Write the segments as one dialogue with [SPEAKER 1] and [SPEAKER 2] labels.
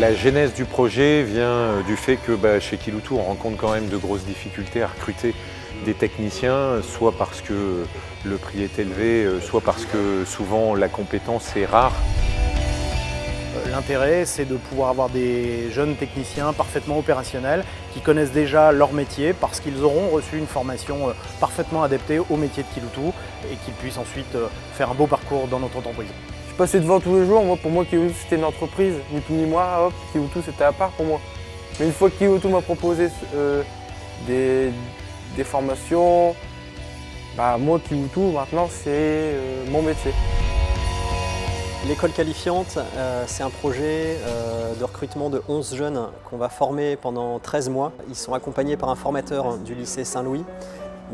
[SPEAKER 1] La genèse du projet vient du fait que chez Kiloutou, on rencontre quand même de grosses difficultés à recruter des techniciens, soit parce que le prix est élevé, soit parce que souvent la compétence est rare.
[SPEAKER 2] L'intérêt, c'est de pouvoir avoir des jeunes techniciens parfaitement opérationnels qui connaissent déjà leur métier parce qu'ils auront reçu une formation parfaitement adaptée au métier de Kiloutou et qu'ils puissent ensuite faire un beau parcours dans notre entreprise.
[SPEAKER 3] Je passais devant tous les jours, pour moi Kiloutou c'était une entreprise, ni plus ni moins, hop, Kiloutou c'était à part pour moi. Mais une fois que Kiloutou m'a proposé des formations, moi Kiloutou maintenant c'est mon métier.
[SPEAKER 4] L'école qualifiante, c'est un projet de recrutement de 11 jeunes qu'on va former pendant 13 mois. Ils sont accompagnés par un formateur du lycée Saint-Louis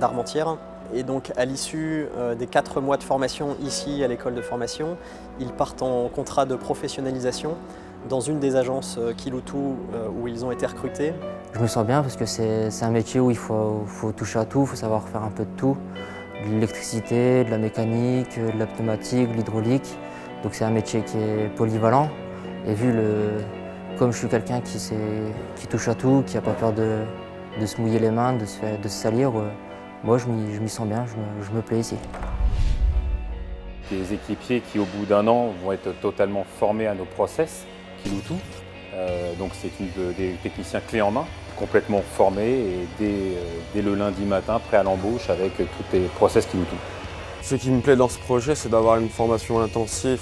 [SPEAKER 4] d'Armentières. Et donc à l'issue des 4 mois de formation ici à l'école de formation, ils partent en contrat de professionnalisation dans une des agences Kiloutou où ils ont été recrutés.
[SPEAKER 5] Je me sens bien parce que c'est un métier où il faut toucher à tout, il faut savoir faire un peu de tout. De l'électricité, de la mécanique, de la pneumatique, de l'hydraulique. Donc c'est un métier qui est polyvalent et comme je suis quelqu'un qui touche à tout, qui n'a pas peur de se mouiller les mains, de se salir, moi je m'y sens bien, je me plais ici.
[SPEAKER 6] Des équipiers qui au bout d'un an vont être totalement formés à nos process Kiloutou. Donc c'est des techniciens clés en main, complètement formés et dès le lundi matin prêts à l'embauche avec tous les process Kiloutou.
[SPEAKER 3] Ce qui me plaît dans ce projet, c'est d'avoir une formation intensive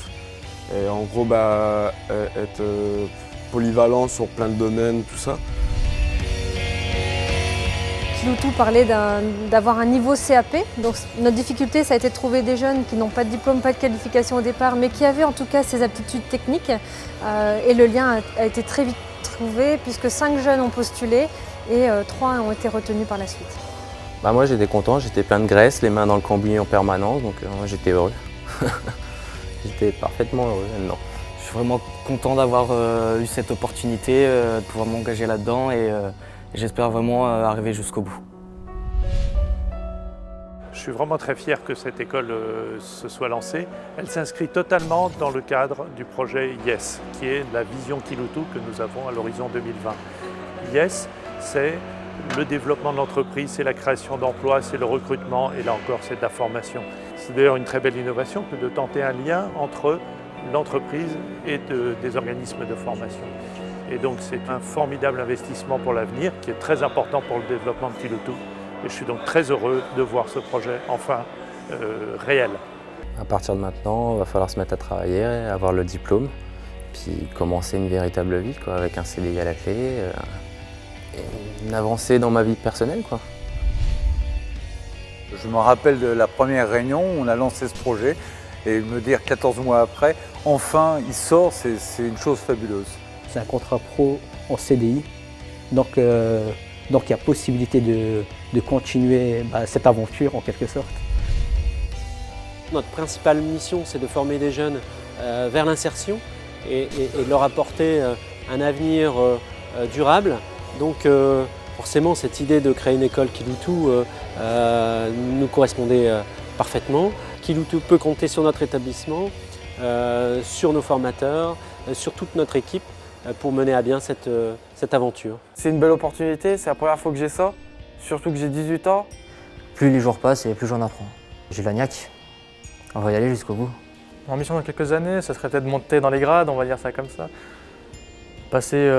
[SPEAKER 3] et en gros être polyvalent sur plein de domaines, tout ça.
[SPEAKER 7] Kiloutou parlait d'avoir un niveau CAP. Donc notre difficulté, ça a été de trouver des jeunes qui n'ont pas de diplôme, pas de qualification au départ, mais qui avaient en tout cas ces aptitudes techniques. Et le lien a été très vite trouvé puisque 5 jeunes ont postulé et 3 ont été retenus par la suite.
[SPEAKER 8] Moi j'étais content, j'étais plein de graisse, les mains dans le cambouis en permanence, donc j'étais heureux. J'étais parfaitement heureux maintenant.
[SPEAKER 9] Je suis vraiment content d'avoir eu cette opportunité, de pouvoir m'engager là-dedans et j'espère vraiment arriver jusqu'au bout.
[SPEAKER 10] Je suis vraiment très fier que cette école se soit lancée. Elle s'inscrit totalement dans le cadre du projet YES, qui est la vision Kiloutou que nous avons à l'horizon 2020. YES, c'est le développement de l'entreprise, c'est la création d'emplois, c'est le recrutement et là encore c'est de la formation. C'est d'ailleurs une très belle innovation que de tenter un lien entre l'entreprise et des organismes de formation. Et donc c'est un formidable investissement pour l'avenir qui est très important pour le développement de Kiloutou. Et je suis donc très heureux de voir ce projet enfin réel.
[SPEAKER 8] À partir de maintenant, il va falloir se mettre à travailler, avoir le diplôme, puis commencer une véritable vie avec un CDI à la clé. Une avancée dans ma vie personnelle.
[SPEAKER 11] Je me rappelle de la première réunion où on a lancé ce projet et me dire 14 mois après, enfin il sort, c'est une chose fabuleuse.
[SPEAKER 12] C'est un contrat pro en CDI, donc il y a possibilité de continuer cette aventure en quelque sorte.
[SPEAKER 4] Notre principale mission, c'est de former des jeunes vers l'insertion et de leur apporter un avenir durable. Donc forcément, cette idée de créer une école Kiloutou nous correspondait parfaitement. Kiloutou peut compter sur notre établissement, sur nos formateurs, sur toute notre équipe pour mener à bien cette aventure.
[SPEAKER 3] C'est une belle opportunité, c'est la première fois que j'ai ça, surtout que j'ai 18 ans.
[SPEAKER 5] Plus les jours passent et plus j'en apprends. J'ai la niaque, on va y aller jusqu'au bout.
[SPEAKER 13] L'ambition dans quelques années, ça serait peut-être de monter dans les grades, on va dire ça comme ça. Passer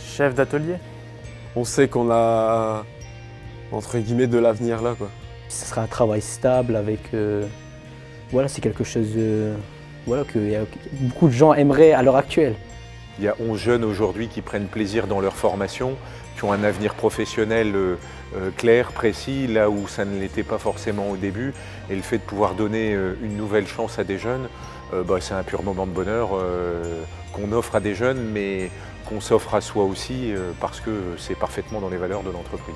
[SPEAKER 13] chef d'atelier.
[SPEAKER 3] On sait qu'on a, entre guillemets, de l'avenir là.
[SPEAKER 12] Ce sera un travail stable avec... c'est quelque chose que beaucoup de gens aimeraient à l'heure actuelle.
[SPEAKER 1] Il y a 11 jeunes aujourd'hui qui prennent plaisir dans leur formation, qui ont un avenir professionnel clair, précis, là où ça ne l'était pas forcément au début. Et le fait de pouvoir donner une nouvelle chance à des jeunes, c'est un pur moment de bonheur qu'on offre à des jeunes, mais qu'on s'offre à soi aussi parce que c'est parfaitement dans les valeurs de l'entreprise.